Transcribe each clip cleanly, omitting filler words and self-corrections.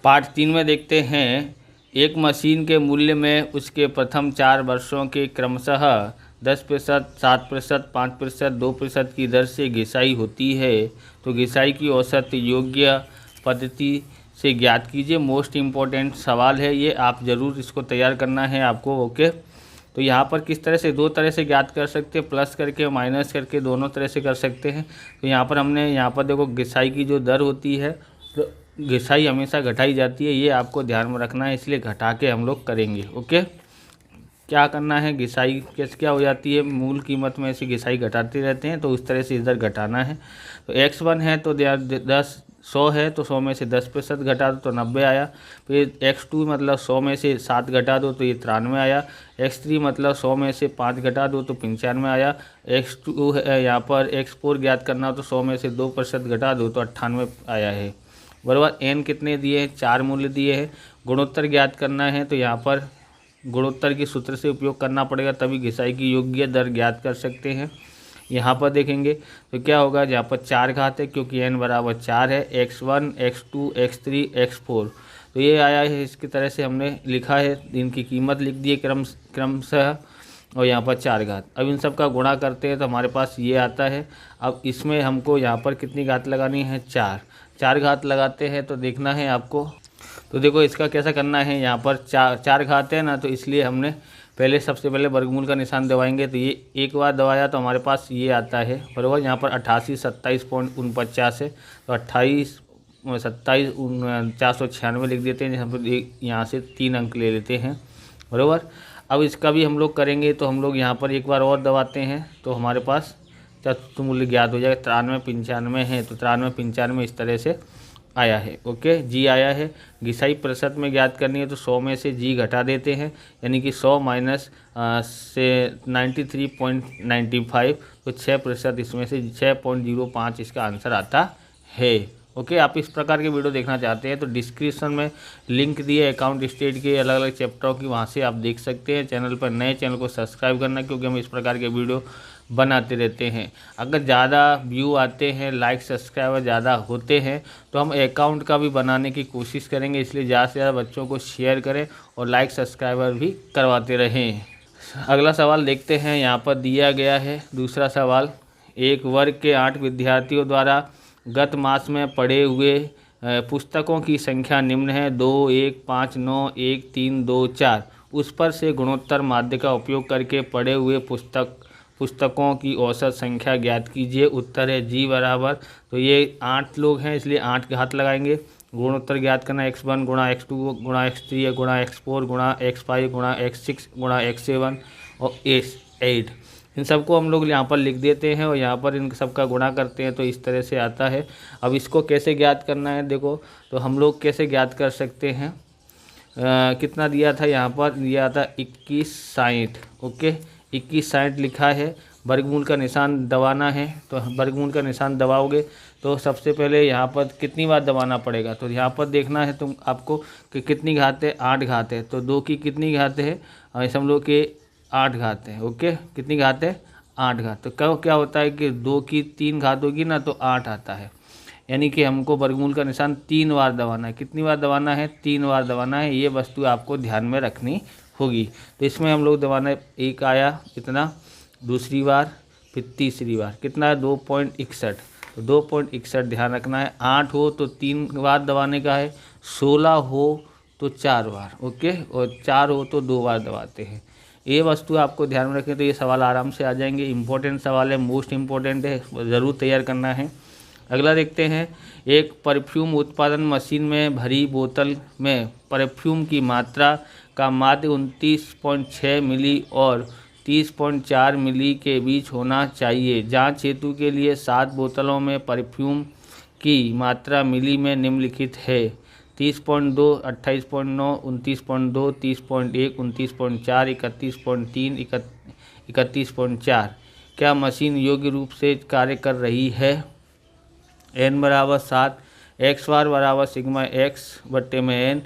Part 3 में देखते हैं एक मशीन के मूल्य में उसके प्रथम 4 वर्षों के क्रमशः 10%, 7%, 5%, 2% की दर से घिसाई होती है तो घिसाई की औसत योग्य पद्धति से ज्ञात कीजिए। मोस्ट इम्पोर्टेंट सवाल है ये, आप ज़रूर इसको तैयार करना है आपको। ओके, तो यहाँ पर किस तरह से, दो तरह से ज्ञात कर सकते हैं, प्लस करके माइनस करके, दोनों तरह से कर सकते हैं। तो यहाँ पर हमने यहाँ पर देखो घिसाई की जो दर होती है, तो घिसाई हमेशा घटाई जाती है, ये आपको ध्यान में रखना है, इसलिए घटा के हम लोग करेंगे। ओके, क्या करना है, घिसाई कैसे क्या हो जाती है, मूल कीमत में ऐसी घिसाई घटाते रहते हैं, तो उस तरह से इधर घटाना है। तो x1 है तो 100 है तो 100 में से 10% घटा दो तो 90 आया। फिर x2 मतलब 100 में से 7 घटा दो तो ये 93 आया। x3 मतलब 100 में से 5 घटा दो तो 95 आया। x2 है यहाँ पर, x4 ज्ञात करना हो तो 100 में से 2% घटा दो तो 98 आया है। बराबर n कितने दिए हैं, 4 मूल्य दिए हैं। गुणोत्तर ज्ञात करना है तो यहाँ पर गुणोत्तर के सूत्र से उपयोग करना पड़ेगा, तभी घिसाई की योग्य दर ज्ञात कर सकते हैं। यहाँ पर देखेंगे तो क्या होगा, यहाँ पर 4 घात है क्योंकि n बराबर 4 है, x1, x2, x3, x4, तो ये आया है। इसकी तरह से हमने लिखा है, इनकी कीमत लिख दी है क्रमशः, और यहाँ पर 4 घात। अब इन सब का गुणा करते हैं तो हमारे पास ये आता है। अब इसमें हमको यहाँ पर कितनी घात लगानी है, 4 घात लगाते हैं तो देखना है आपको। तो देखो इसका कैसा करना है, यहाँ पर 4 घात है ना, तो इसलिए हमने पहले सबसे पहले वर्गमूल का निशान दबाएंगे। तो ये एक बार दबाया तो हमारे पास ये आता है, बराबर। यहाँ पर 88 27.49 है तो 28 27 496 लिख देते हैं। यहाँ से 3 अंक ले लेते हैं, बराबर। अब इसका भी हम लोग करेंगे तो हम लोग यहाँ पर एक बार और दबाते हैं तो हमारे पास चतुर्थ मूल्य ज्ञात हो जाएगा। 93 95 है तो 93 95 इस तरह से आया है। ओके, जी आया है। घिसाई प्रतिशत में ज्ञात करनी है तो 100 में से जी घटा देते हैं, यानी कि 100 माइनस से 93.95 तो 6%, इसमें से 6.05 इसका आंसर आता है। ओके, आप इस प्रकार के वीडियो देखना चाहते हैं तो डिस्क्रिप्शन में लिंक दिए अकाउंट स्टेट के अलग अलग चैप्टरों की, वहाँ से आप देख सकते हैं। चैनल पर नए, चैनल को सब्सक्राइब करना, क्योंकि हम इस प्रकार के वीडियो बनाते रहते हैं। अगर ज़्यादा व्यू आते हैं, लाइक सब्सक्राइबर ज़्यादा होते हैं तो हम अकाउंट का भी बनाने की कोशिश करेंगे, इसलिए ज़्यादा से ज़्यादा बच्चों को शेयर करें और लाइक सब्सक्राइबर भी करवाते रहें। अगला सवाल देखते हैं, यहाँ पर दिया गया है दूसरा सवाल। एक वर्ग के 8 विद्यार्थियों द्वारा गत मास में पढ़े हुए पुस्तकों की संख्या निम्न है, 2, 1, 5, 9, 1, 3, 2, 4। उस पर से गुणोत्तर माध्य का उपयोग करके पढ़े हुए पुस्तकों की औसत संख्या ज्ञात कीजिए। उत्तर है जी बराबर, तो ये 8 लोग हैं इसलिए 8 घात लगाएंगे। गुणोत्तर ज्ञात करना, x1 गुणा x2 गुणा x3 गुणा x4 गुणा x5 गुणा x6 गुणा x7 और x8, इन सबको हम लोग यहाँ पर लिख देते हैं और यहाँ पर इन सब का गुणा करते हैं तो इस तरह से आता है। अब इसको कैसे ज्ञात करना है देखो, तो हम लोग कैसे ज्ञात कर सकते हैं, कितना दिया था, यहाँ पर दिया था 2160। ओके, 2160 लिखा है। वर्गमूल का निशान दबाना है, तो वर्गमूल का निशान दबाओगे तो सबसे पहले यहाँ पर कितनी बार दबाना पड़ेगा, तो यहाँ पर देखना है तुम आपको कि कितनी घात है, 8 घात है। तो 2 की कितनी घात है, समझ के 8 घात है। ओके, कितनी घात है, 8 घात। तो क्या होता है कि 2 की 3 घात होगी ना तो 8 आता है, यानी कि हमको वर्गमूल का निशान 3 बार दबाना है। कितनी बार दबाना है, 3 बार दबाना है। ये वस्तु आपको ध्यान में रखनी होगी। तो इसमें हम लोग दबाना, एक आया इतना, दूसरी बार, फिर तीसरी बार, कितना है 2.61, तो 2.61 ध्यान रखना है। 8 हो तो 3 बार दबाने का है, 16 हो तो 4 बार। ओके, और 4 हो तो 2 बार दबाते हैं। ये वस्तु आपको ध्यान में रखें तो ये सवाल आराम से आ जाएंगे। इंपॉर्टेंट सवाल है, मोस्ट इम्पोर्टेंट है, ज़रूर तैयार करना है। अगला देखते हैं, एक परफ्यूम उत्पादन मशीन में भरी बोतल में परफ्यूम की मात्रा का माध्य 29.6 मिली और 30.4 मिली के बीच होना चाहिए। जांच हेतु के लिए 7 बोतलों में परफ्यूम की मात्रा मिली में निम्नलिखित है: 30.2, 28.9, 29.2, 30.1, 29.4, 31.3, 31.4। क्या मशीन योग्य रूप से कार्य कर रही है? n बराबर 7, x बार बराबर सिग्मा x बट्टे में n,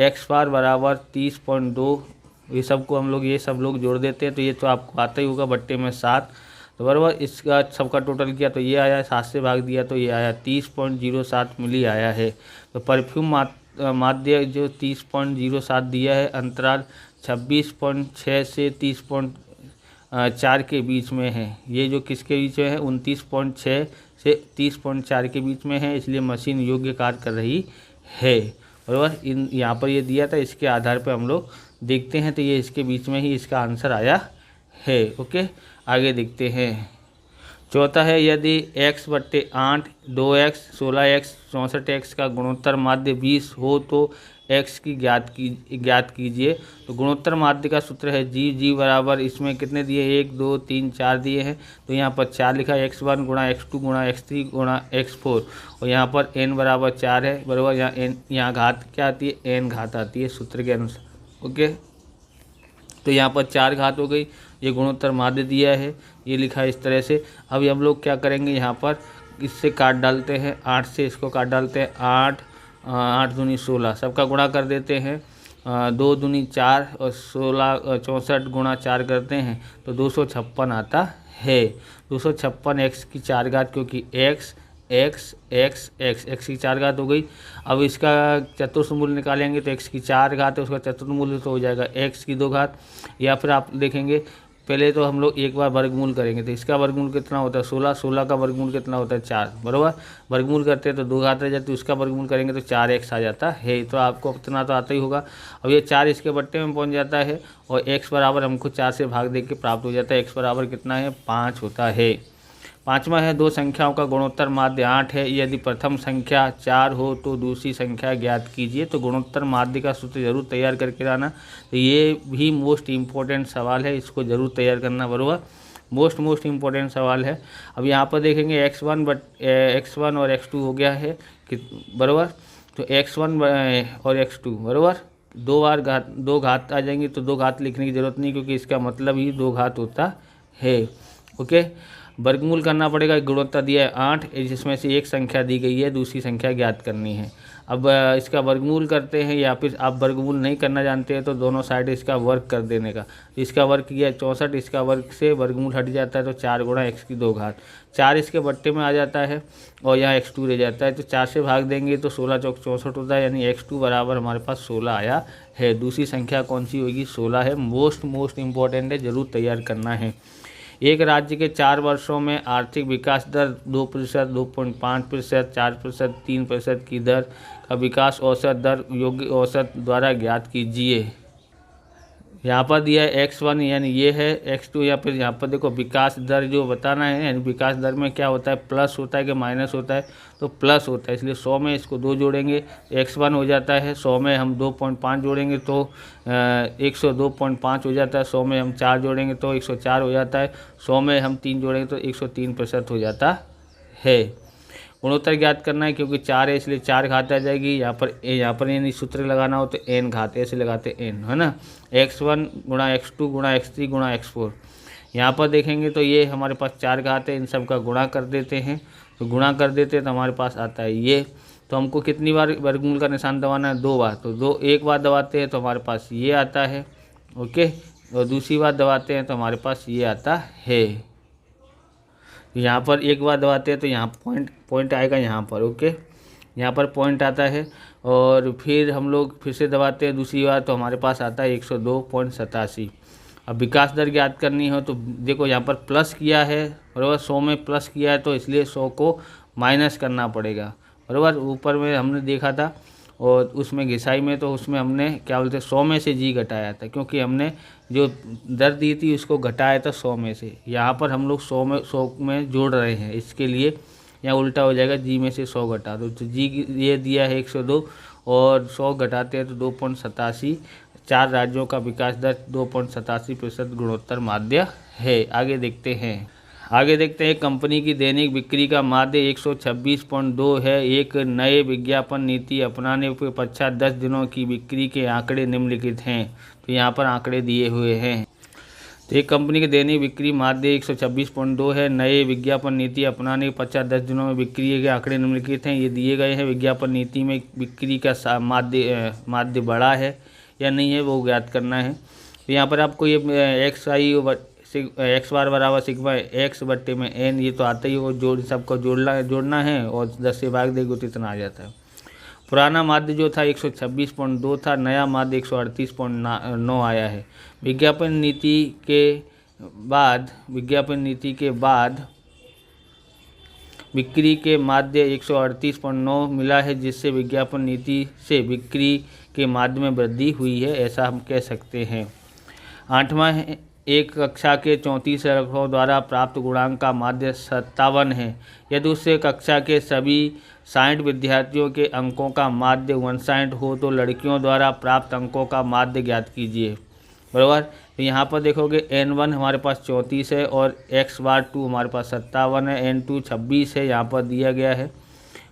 x बार बराबर 30.2, ये सबको हम लोग, ये सब लोग जोड़ देते हैं तो ये तो आपको आता ही होगा, बट्टे में 7। तो बराबर इसका सबका टोटल किया तो ये आया, 7 से भाग दिया तो ये आया 30.07 मिली आया है। तो परफ्यूम माध्य जो 30.07 दिया है, अंतराल 26.6 से 30.4 के बीच में है। ये जो किसके बीच में है, 29.6 से 30.4 के बीच में है, इसलिए मशीन योग्य कार्य कर रही है। बराबर, इन यहाँ पर ये दिया था, इसके आधार पर हम लोग देखते हैं, तो ये इसके बीच में ही इसका आंसर आया है। ओके, आगे देखते हैं। चौथा है, यदि x/8 2x 16x 64x का गुणोत्तर माध्य 20 हो तो x की ज्ञात कीजिए। तो गुणोत्तर माध्य का सूत्र है g बराबर, इसमें कितने दिए, 1 2 3 4 दिए हैं, तो यहाँ पर 4 लिखा है, x1 गुणा x2 गुणा x3 गुणा x4, और यहाँ पर n बराबर 4 है। बराबर, यहाँ घात क्या आती है, n घात आती है सूत्र के अनुसार। ओके, तो यहाँ पर 4 घात हो गई। ये गुणोत्तर माध्य दिया है, ये लिखा है इस तरह से। अभी हम लोग क्या करेंगे, यहाँ पर इससे काट डालते हैं, 8 से इसको काट डालते हैं, 8 दूनी 16, सबका गुणा कर देते हैं, 2 दूनी 4 और 16 64 गुणा 4 करते हैं तो 256 आता है। 256 x की 4 घात, क्योंकि x की 4 घात हो गई। अब इसका चतुर्थ मूल्य निकालेंगे तो x की 4 घात है, उसका चतुर्थ मूल्य तो हो जाएगा x की 2 घात, या फिर आप देखेंगे पहले तो हम लोग एक बार वर्गमूल करेंगे, तो इसका वर्गमूल कितना होता है, 16, 16 का वर्गमूल कितना होता है, 4। बराबर, वर्गमूल करते हैं तो 2 घात रह जाती है, उसका वर्गमूल करेंगे तो 4x आ जाता है। तो आपको इतना तो आता ही होगा। अब ये 4 इसके बट्टे में पहुंच जाता है, और x बराबर हमको 4 से भाग दे के प्राप्त हो जाता है। x बराबर कितना है, 5 होता है। पाँचवा है, दो संख्याओं का गुणोत्तर माध्य 8 है, यदि प्रथम संख्या 4 हो तो दूसरी संख्या ज्ञात कीजिए। तो गुणोत्तर माध्य का सूत्र जरूर तैयार करके लाना। तो ये भी मोस्ट इम्पोर्टेंट सवाल है, इसको जरूर तैयार करना। बराबर, मोस्ट इम्पोर्टेंट सवाल है। अब यहाँ पर देखेंगे x1 और x2 हो गया है कि बराबर, तो x1 और x2 बराबर, दो घात आ जाएंगी, तो 2 घात लिखने की ज़रूरत नहीं, क्योंकि इसका मतलब ही 2 घात होता है। ओके, वर्गमूल करना पड़ेगा। गुणोत्तर दिया है 8, जिसमें से एक संख्या दी गई है, दूसरी संख्या ज्ञात करनी है। अब इसका वर्गमूल करते हैं, या फिर आप वर्गमूल नहीं करना जानते हैं तो दोनों साइड इसका वर्ग कर देने का। इसका वर्ग किया 64, इसका वर्ग से वर्गमूल हट जाता है, तो 4 गुणा x की 2 घात, 4 इसके बट्टे में आ जाता है, और यहाँ x2 रह जाता है, तो 4 से भाग देंगे तो 16 चौक 64 होता है, यानी x2 बराबर हमारे पास 16 आया है। दूसरी संख्या कौन सी होगी, 16 है। मोस्ट इम्पोर्टेंट है, जरूर तैयार करना है। एक राज्य के 4 वर्षों में आर्थिक विकास दर 2%, 2.5%, 4%, 3% की दर का विकास औसत दर योग्य औसत द्वारा ज्ञात कीजिए। यहाँ पर दिया है x1, यानी ये है x2, या फिर यहाँ पर देखो विकास दर जो बताना है, यानी विकास दर में क्या होता है, प्लस होता है कि माइनस होता है, तो प्लस होता है, इसलिए 100 में इसको 2 जोड़ेंगे x1 हो जाता है, 100 में हम 2.5 जोड़ेंगे तो 102.5 हो जाता है, 100 में हम 4 जोड़ेंगे तो 104 हो जाता है, 100 में हम 3 जोड़ेंगे तो 103% हो जाता है। गुणोत्तर ज्ञात करना है, क्योंकि 4 है इसलिए 4 घात आ जाएगी। यहाँ पर यानी सूत्र लगाना हो तो n घात, ऐसे लगाते n, है ना, x1 गुणा x2 गुणा x3 गुणा x4। यहाँ पर देखेंगे तो ये हमारे पास 4 घात है, इन सब का गुणा कर देते हैं, तो गुणा कर देते हैं तो हमारे पास आता है ये। तो हमको कितनी बार वर्गमूल का निशान दबाना है, 2 बार, तो एक बार दबाते हैं तो हमारे पास ये आता है। ओके, और दूसरी बार दबाते हैं तो हमारे पास ये आता है। यहाँ पर एक बार दबाते हैं तो यहाँ पॉइंट आएगा यहाँ पर। ओके, यहाँ पर पॉइंट आता है, और फिर हम लोग फिर से दबाते हैं दूसरी बार तो हमारे पास आता है 102.87। अब विकास दर ज्ञात करनी हो तो देखो यहाँ पर प्लस किया है, बराबर, 100 में प्लस किया है तो इसलिए 100 को माइनस करना पड़ेगा। बराबर, ऊपर में हमने देखा था और उसमें घिसाई में तो उसमें हमने क्या बोलते हैं 100 में से जी घटाया था, क्योंकि हमने जो दर दी थी उसको घटाया था 100 में से। यहाँ पर हम लोग 100 में जोड़ रहे हैं, इसके लिए यहाँ उल्टा हो जाएगा, जी में से 100 घटा दो, तो जी ये दिया है 102 और 100 घटाते हैं तो 2.87। 4 राज्यों का विकास दर 2.87% गुणोत्तर माध्य है। आगे देखते हैं कंपनी की दैनिक बिक्री का माध्य 126.2 है। एक नए विज्ञापन नीति अपनाने के पश्चात 10 दिनों की बिक्री के आंकड़े निम्नलिखित हैं। तो यहाँ पर आंकड़े दिए हुए हैं। तो एक कंपनी की दैनिक बिक्री माध्य 126.2 है। नए विज्ञापन नीति अपनाने के पश्चात 10 दिनों में बिक्री के आंकड़े निम्नलिखित हैं। ये दिए गए हैं। विज्ञापन नीति में बिक्री का माध्य बड़ा है या नहीं है वो ज्ञात करना है। तो यहाँ पर आपको ये एक्स बार बराबर सिग्मा एक्स बट्टे में एन, ये तो आता ही हो, सबको जोड़ना है और 10 से भाग देंगे तो इतना आ जाता है। पुराना माध्य जो था 126.2 था, नया माध्य 138.9 आया है। विज्ञापन नीति के बाद बिक्री के माध्य 138.9 मिला है, जिससे विज्ञापन नीति से बिक्री के माध्य में वृद्धि हुई है, ऐसा हम कह सकते हैं। 8वां है, एक कक्षा के 34 छात्रों द्वारा प्राप्त गुणांक का माध्य 57 है। यदि उससे कक्षा के सभी 60 विद्यार्थियों के अंकों का माध्य 59 हो तो लड़कियों द्वारा प्राप्त अंकों का माध्य ज्ञात कीजिए। बराबर। तो यहाँ पर देखोगे N1 हमारे पास 34 है और x बार 2 हमारे पास 57 है, N2 26 है, यहाँ पर दिया गया है।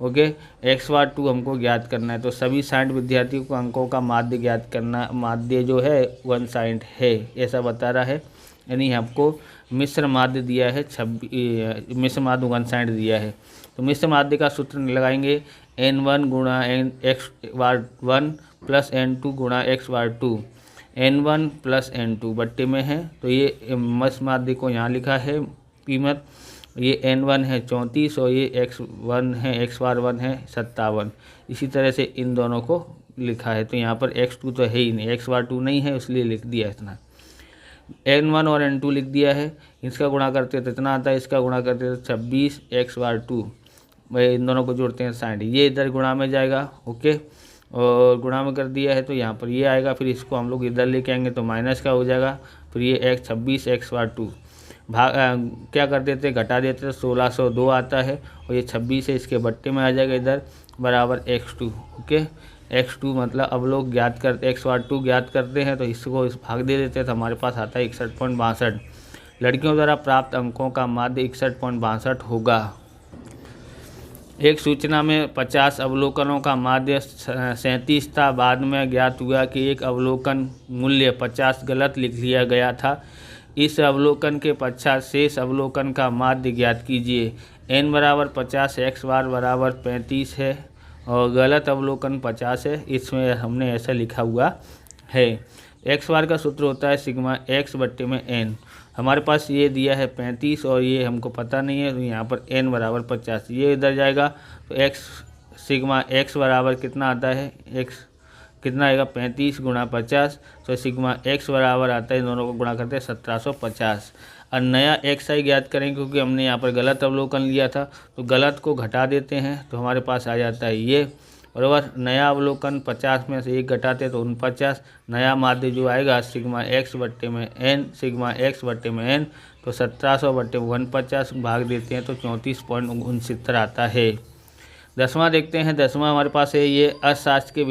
ओके, x बार 2 हमको ज्ञात करना है। तो सभी 60 विद्यार्थियों को अंकों का माध्य ज्ञात करना, माध्य जो है 160 है, ऐसा बता रहा है। यानी हमको मिश्र माध्य दिया है, मिश्र माध्य 160 दिया है। तो मिश्र माध्य का सूत्र लगाएंगे N1 गुणा x बार 1 प्लस N2 गुणा x बार 2, N1 प्लस N2 बट्टे में है। तो ये मिश्र माध्य को यहाँ लिखा है कीमत, ये N1 है 34 और ये x1 है, x बार 1 है 57। इसी तरह से इन दोनों को लिखा है। तो यहाँ पर x2 तो है ही नहीं, x बार 2 नहीं है, इसलिए लिख दिया इतना। N1 और N2 लिख दिया है। इसका गुणा करते तो इतना आता है, इसका गुणा करते तो 26 x बार 2, इन दोनों को जोड़ते हैं 60, ये इधर गुणा में जाएगा। ओके, और गुणा में कर दिया है तो यहाँ पर ये आएगा, फिर इसको हम लोग इधर लेके आएंगे तो माइनस का हो जाएगा। फिर ये 26 x बार 2 क्या कर देते, घटा देते, 1602 आता है और ये 26 है, इसके बट्टे में आ जाएगा इधर, बराबर x2। ओके, x2 मतलब अब लोग ज्ञात करते, x बार 2 ज्ञात करते हैं तो इसको इस भाग दे देते हैं, तो हमारे पास आता है 61.62। लड़कियों द्वारा प्राप्त अंकों का माध्य 61.62 होगा। एक सूचना में 50 अवलोकनों का माध्य 37 था। बाद में ज्ञात हुआ कि एक अवलोकन मूल्य 50 गलत लिख लिया गया था। इस अवलोकन के पश्चात शेष अवलोकन का माध्य ज्ञात कीजिए। n बराबर 50, x बार बराबर 35 है और गलत अवलोकन 50 है, इसमें हमने ऐसा लिखा हुआ है। x बार का सूत्र होता है सिग्मा x बट्टे में n। हमारे पास ये दिया है 35 और ये हमको पता नहीं है, तो यहाँ पर n बराबर 50, ये इधर जाएगा तो x सिग्मा x बराबर कितना आता है, x कितना आएगा 35 गुणा 50, तो सिग्मा x बराबर आता है, इन दोनों को गुणा करते हैं 1750। और नया xi ज्ञात करेंगे क्योंकि हमने यहाँ पर गलत अवलोकन लिया था, तो गलत को घटा देते हैं तो हमारे पास आ जाता है ये, बराबर। नया अवलोकन 50 में से 1 घटाते तो 49, नया माध्य जो आएगा सिग्मा x बट्टे में n, सिग्मा x बट्टे में n, तो 1700 बट्टे 150 भाग देते हैं तो 34.69 आता है। 10वां देखते हैं। 10वां हमारे पास है ये अर्थशास्त्र के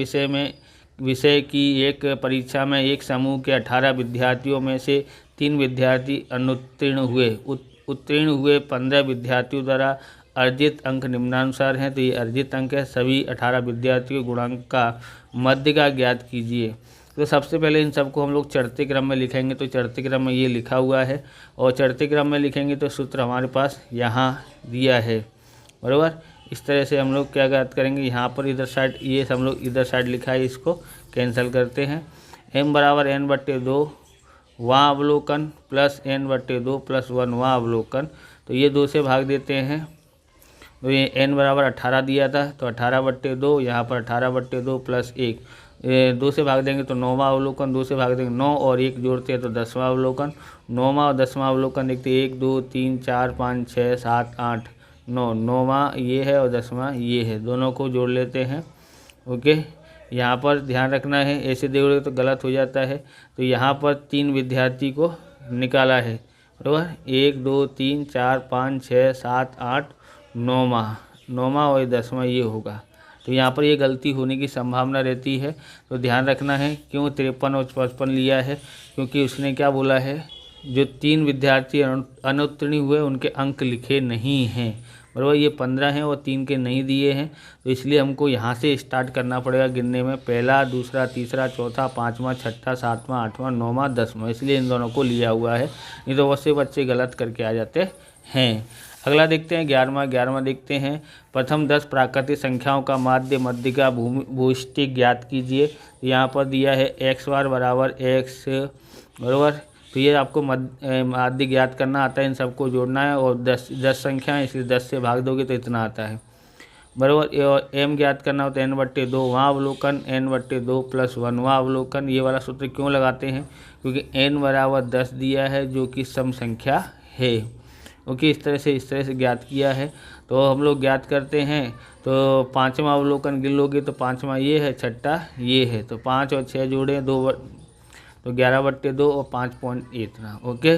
विषय की एक परीक्षा में एक समूह के 18 विद्यार्थियों में से 3 विद्यार्थी उत्तीर्ण हुए 15 विद्यार्थियों द्वारा अर्जित अंक निम्नानुसार हैं। तो ये अर्जित अंक है, सभी 18 विद्यार्थियों गुणांक का मध्य का ज्ञात कीजिए। तो सबसे पहले इन सबको हम लोग चढ़ते क्रम में लिखेंगे, तो चढ़ते क्रम में ये लिखा हुआ है और चढ़ते क्रम में लिखेंगे तो सूत्र हमारे पास यहाँ दिया है, बराबर। इस तरह से हम लोग क्या ज्ञात करेंगे, यहाँ पर इधर साइड ये हम लोग इधर साइड लिखा है, इसको कैंसिल करते हैं। m बराबर n बट्टे 2 वहाँ अवलोकन प्लस n बट्टे 2 प्लस 1 वहाँ अवलोकन, तो ये 2 से भाग देते हैं। तो ये n बराबर 18 दिया था, तो 18 बट्टे 2, यहाँ पर 18 बट्टे 2 प्लस 1, 2 से भाग देंगे तो 9वां अवलोकन, 2 से भाग देंगे 9 और 1 जोड़ते हैं तो 10वां अवलोकन। 9वां और 10वां अवलोकन देखते 1 2 3 4 5 6 7 8 9, 9वां ये है और 10वां ये है, दोनों को जोड़ लेते हैं। ओके, यहाँ पर ध्यान रखना है, ऐसे देखोगे तो गलत हो जाता है। तो यहाँ पर 3 विद्यार्थी को निकाला है, बराबर। 1 2 3 4 5 6 7 8 9वां और 10वां ये होगा। तो यहाँ पर ये गलती होने की संभावना रहती है, तो ध्यान रखना है। क्यों 53 और 55 लिया है, क्योंकि उसने क्या बोला है, जो 3 विद्यार्थी अनुत्तीर्ण हुए उनके अंक लिखे नहीं हैं, बराबर। ये 15 हैं और 3 के नहीं दिए हैं, तो इसलिए हमको यहाँ से स्टार्ट करना पड़ेगा गिनने में, पहला दूसरा तीसरा चौथा पाँचवां छठा सातवां आठवां नौवां 10वां, इसलिए इन दोनों को लिया हुआ है, नहीं तो बहुत से बच्चे गलत करके आ जाते हैं। अगला देखते हैं 11वां देखते हैं। प्रथम 10 प्राकृतिक संख्याओं का मध्य का भूइष्टिक ज्ञात कीजिए। यहाँ पर दिया है x बार बराबर x, बराबर। तो ये आपको माध्य ज्ञात करना आता है, इन सबको जोड़ना है और 10 संख्या है, इसलिए 10 से भाग दोगे तो इतना आता है, बराबर। और एम ज्ञात करना होता है n/2 वहाँ अवलोकन n/2 + 1 वहाँ अवलोकन। ये वाला सूत्र क्यों लगाते हैं? क्योंकि n = 10 दिया है जो कि सम संख्या है। ओके, इस तरह से ज्ञात किया है। तो हम लोग ज्ञात करते हैं। तो पाँचवा अवलोकन गिन लोगे तो पाँचवा ये है, छठा ये है। तो 5 और 6 जोड़े 2 तो 11/2 और 5.8 रहा। ओके,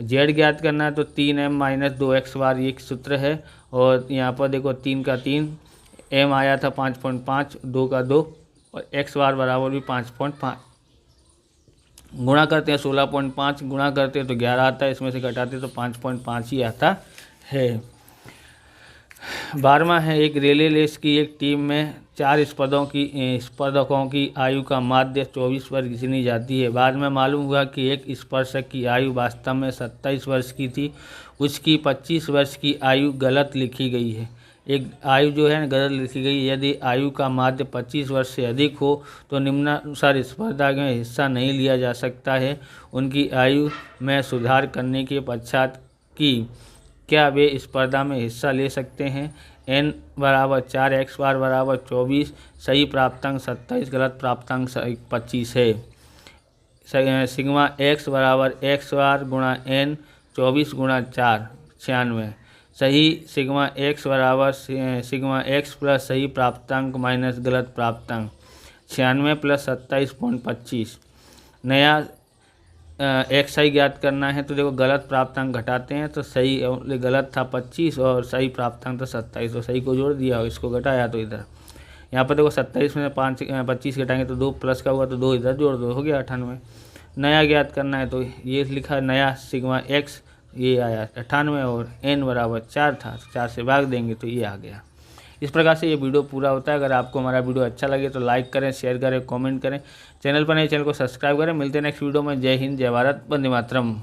जेड ज्ञात करना है तो 3m - 2x बार ये सूत्र है। और यहाँ पर देखो 3 का 3, m आया था 5.5, 2 का 2 और x बार बराबर भी 5.5। गुणा करते हैं 16.5, गुणा करते हैं तो 11 आता है, इसमें से घटाते तो 5.5 ही आता है। 12वां है, एक रिले रेस की एक टीम में 4 स्पर्धकों की आयु का माध्य 24 वर्ष गिनी जाती है। बाद में मालूम हुआ कि एक स्पर्शक की आयु वास्तव में 27 वर्ष की थी, उसकी 25 वर्ष की आयु गलत लिखी गई है। एक आयु जो है गलत लिखी गई। यदि आयु का माध्य 25 वर्ष से अधिक हो तो निम्नानुसार स्पर्धा में हिस्सा नहीं लिया जा सकता है। उनकी आयु में सुधार करने के पश्चात की क्या वे स्पर्धा में हिस्सा ले सकते हैं? n = 4, x बार = 24, सही प्राप्तांक 27, गलत प्राप्तांक 25 है। सिग्मा x = x बार गुणा n 24 गुणा 4 96। सही sigma x = sigma x plus सही प्राप्तांक माइनस गलत प्राप्तांक 96 + 27.25। नया xi ज्ञात करना है तो देखो गलत प्राप्तांक घटाते हैं तो सही गलत था 25 और सही प्राप्तांक था 27, तो सही को जोड़ दिया और इसको घटाया तो इधर यहाँ पर देखो 27 में 25 घटाएंगे तो 2 प्लस का हुआ तो 2 इधर जोड़ दो, हो गया 98। नया ज्ञात करना है तो ये लिखा नया सिग्मा x ये आया 98 और n = 4 था, 4 से भाग देंगे तो ये आ गया। इस प्रकार से ये वीडियो पूरा होता है। अगर आपको हमारा वीडियो अच्छा लगे तो लाइक करें, शेयर करें, कमेंट करें। चैनल पर नए चैनल को सब्सक्राइब करें। मिलते हैं नेक्स्ट वीडियो में। जय हिंद, जय भारत, वंदे मातरम।